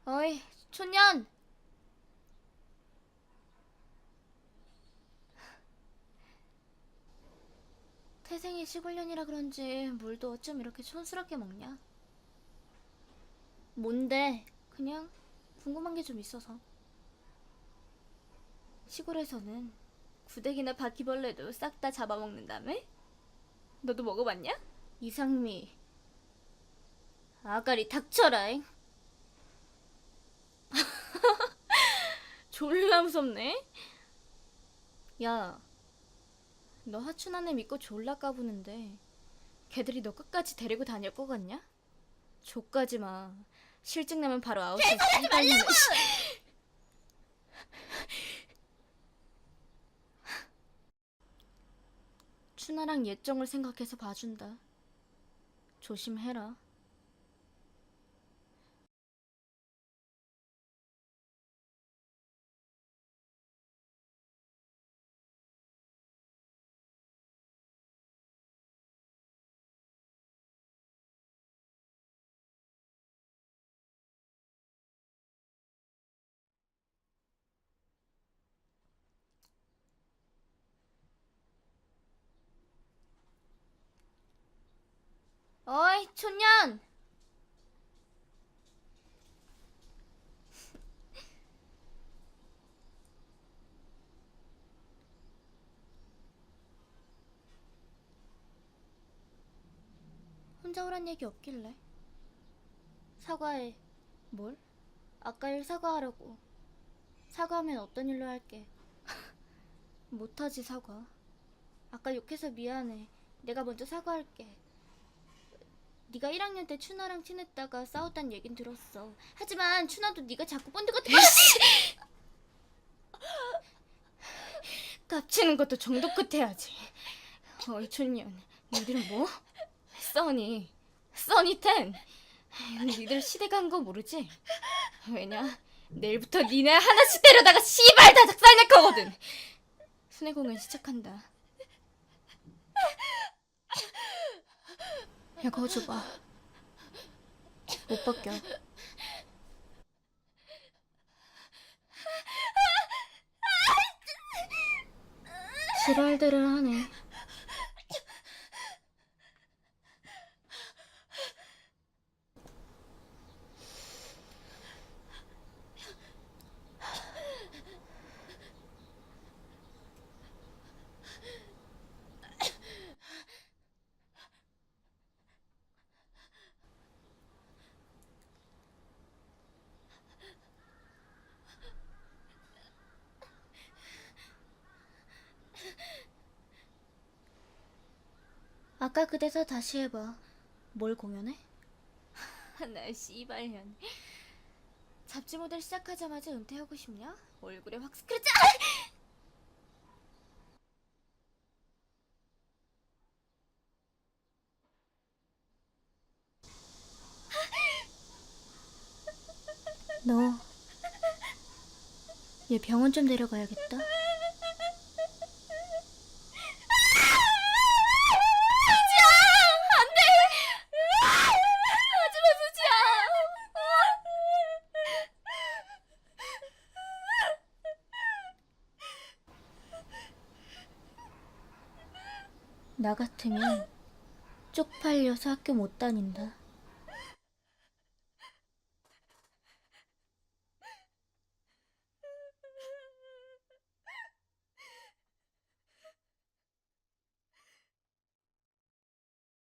어이, 촌년! 태생이 시골년이라 그런지 물도 어쩜 이렇게 촌스럽게 먹냐? 뭔데? 그냥 궁금한 게 좀 있어서. 시골에서는 구데기나 바퀴벌레도 싹 다 잡아먹는다며? 너도 먹어봤냐? 이상미, 아가리 닥쳐라잉. 졸라 무섭네. 야, 너 하춘아네 믿고 졸라 까부는데 걔들이 너 끝까지 데리고 다닐 거 같냐? 족까지 마. 실증 나면 바로 아웃이야. 개소리하지 말라고! 춘아랑 예정을 생각해서 봐준다. 조심해라. 어이, 촌년! 혼자 오란 얘기 없길래. 사과해. 뭘? 아까 일 사과하라고. 사과하면 어떤 일로 할게. 못하지, 사과. 아까 욕해서 미안해. 내가 먼저 사과할게. 네가 1학년 때 춘아랑 친했다가 싸웠단 얘긴 들었어. 하지만 춘아도 네가 자꾸 본드 같은 거 깝치는 것도 정도 끝 해야지. 어이 촌년, 니들은 뭐? 써니 텐. 니들 시대 간 거 모르지? 왜냐? 내일부터 니네 하나씩 때려다가 씨발 다 작살낼 거거든. 순회공연 시작한다. 야, 그거 줘봐. 못 벗겨. 지랄들을 하네. 아까 그 대사 다시 해봐. 뭘 공연해? 나 씨발년. 잡지 모델 시작하자마자 은퇴하고 싶냐? 얼굴에 확 스크래치. 너, 얘 병원 좀 데려가야겠다. 나 같으면 쪽팔려서 학교 못 다닌다.